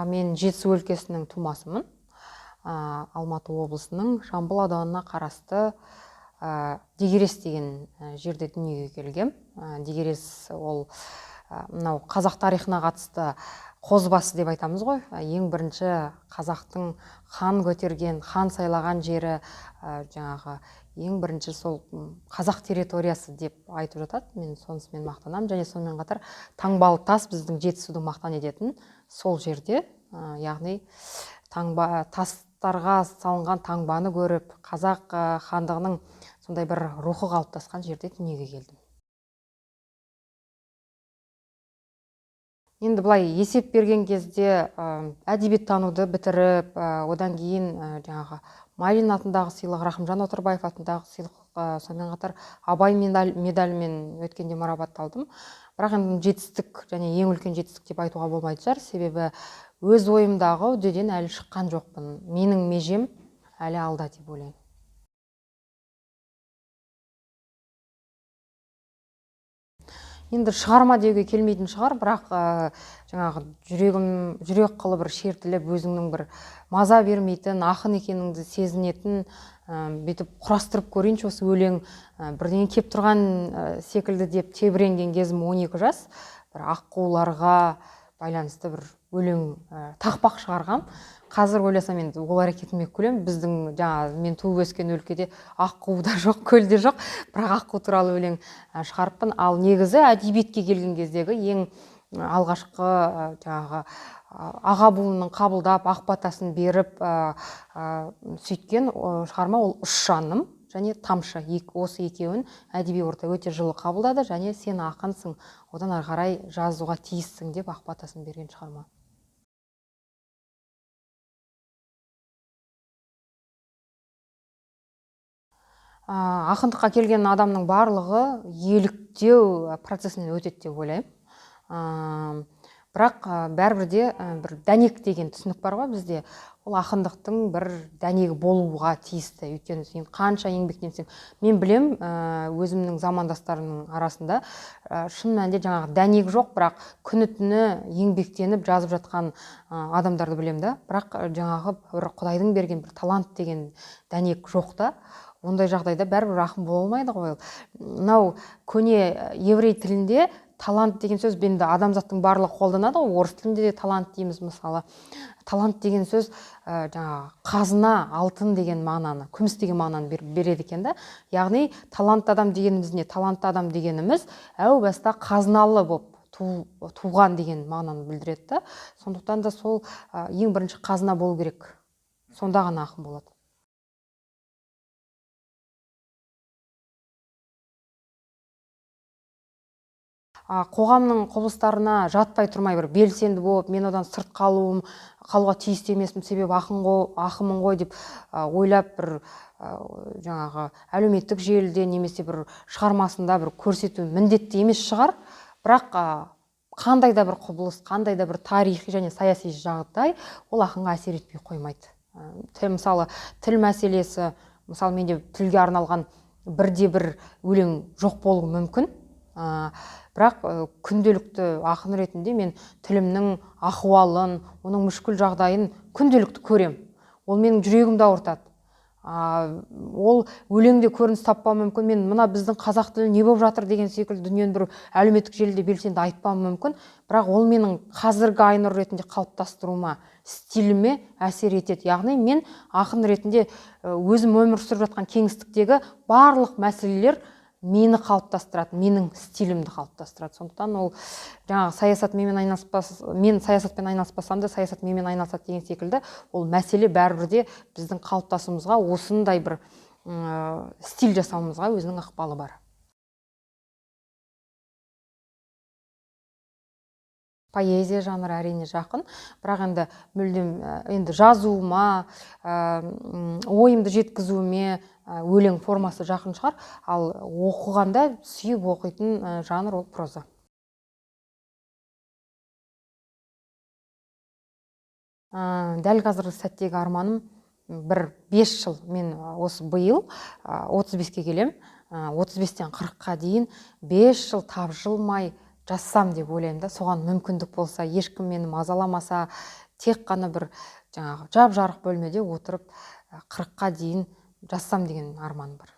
Мен Жетісу өлкесінің тумасымын. Алматы облысының Жамбыл ауданына қарасты Дегерес деген жерде дүниеге келгем. Дегерес ол мынау қазақ тарихына қатысты қозбасы деп айтамыз ғой. Ең бірінші қазақтың хан көтерген, хан сайлаған жері, жаңағы ең бірінші сол қазақ территориясы деп айтып жатады. Мен сонысымен мақтанамын. Және сонымен қатар Таңбалы тас біздің Жетісуды мақтан ететін сол жерде, яғни тастарға салынған таңбаны көріп, қазақ хандығының сондай бір рухы қалыптасқан жерде дүниеге келдім. Енді былай есеп берген кезде әдебиеттануды бітіріп, одан кейін жаңағы Майлин атындағы сыйлық, Рахымжан Отарбаев атындағы сыйлық, сонымен қатар Абай медалімен өткенде марапатталдым. Бірақ енді жетістік және ең үлкен жетістік деп айтуға болмайды шығар, себебі өз ойымдағы үдеден әлі шыққан жоқпын. Менің межем әлі алда деп ойлаймын. Енді шығарма деуге келмейтін шығар, бірақ жаңағы жүрек қылы бір шертіліп, өзіңнің бір маза бермейтін, ақын екеніңді сезінетін, бүйтіп құрастырып көрейінші осы өлең бірдеңе кеп тұрған секілді деп тебіренген кезім 12 жас. Бір аққуларға байланысты бір өлең тақпақ шығарғам. Қазір ойласам енді ол әрекетіме күлем. Біздің жаңағы мен туып өскен өлкеде аққу да жоқ, көл де жоқ, бірақ аққу туралы өлең шығарыппын. Ал негізі әдебиетке келген кездегі ең алғашқы жаңағы аға буынның қабылдап, ақ батасын беріп сөйткен шығарма ол Үш жаным және Тамшы. Осы екеуін әдеби орта өте жылы қабылдады және сен ақынсың, одан ары қарай жазуға тиіссің деп ақ батасын берген шығарма. Ақындыққа келген адамның барлығы еліктеу процесінен өтеді деп ойлаймын. Бірақ бәрібір де бір дәнек деген түсінік бар ғой бізде. Ол ақындықтың бір дәнегі болуға тиісті. Өйткені сен қанша еңбектенсең, мен білем, өзімнің замандастарымның арасында шын мәнінде жаңағы дәнек жоқ, бірақ күні түні еңбектеніп жазып жатқан адамдарды білем да. Бірақ жаңағы бір Құдайдың берген бір талант деген дәнек жоқ та. Ондай жағдайда бәрібір ақын бола алмайды ғой. Мынау көне еврей тілінде талант деген сөз енді адамзаттың барлығы қолданады ғой. Орыс тілінде де талант дейміз мысалы. Талант деген сөз жаңағы қазына, алтын деген мағынаны, күміс деген мағынаны береді екен да. Яғни талантты адам дегеніміз не? Талантты адам дегеніміз әу баста қазыналы болып туған деген мағынаны білдіреді да. Сондықтан да сол ең бірінші қазына болу керек. Сонда ғана ақын болады. Қоғамның құбылыстарына жатпай тұрмай бір белсенді болып, мен одан сырт қалуға тиісті емеспін, себебі ақынмын ғой деп ойлап бір жаңағы әлеуметтік желіде немесе бір шығармасында бір көрсету міндетті емес шығар. Бірақ қандай да бір құбылыс, қандай да бір тарихи және саяси жағдай ол ақынға әсер етпей қоймайды. Мысалы тіл мәселесі, мысалы менде тілге арналған бірде бір өлең жоқ болуы мүмкін. Бірақ күнделікті ақын ретінде мен тілімнің ахуалын, оның мүшкіл жағдайын күнделікті көрем. Ол менің жүрегімді ауыртады. Ол өлеңде көрініс таппауы мүмкін. Мен мына біздің қазақ тілі не болып жатыр деген секілді дүниені бір әлеуметтік желіде белсенді айтпауым мүмкін. Бірақ ол менің қазіргі Айнұр ретінде қалыптастыруыма, стиліме әсер етеді. Яғни мен ақын ретінде өзім өмір сүріп жатқан кеңістіктегі барлық мәселелер мені қалыптастырады, менің стилімді қалыптастырады. Сондықтан ол жаңағы мен саясатпен айналыспасам да саясат менімен айналысады деген секілді, ол мәселе бәрібір де біздің қалыптасуымызға осындай бір стиль жасауымызға өзінің ықпалы бар. поэзия жанры әрине жақын, бірақ енді мүлдем енді жазуыма, ойымды жеткізуіме өлең формасы жақын шығар, ал оқығанда сүйіп оқитын жанр ол проза. Дәл қазіргі сәттегі арманым бір 5 жыл, мен осы биыл 35-ке келем, 35-тен 40-қа дейін 5 жыл тапжылмай жазсам деп ойлаймын да. Соған мүмкіндік болса, ешкім мені мазаламаса, тек қана бір жаңағы жап-жарық бөлмеде отырып 40-қа дейін жазсам деген арманым бар.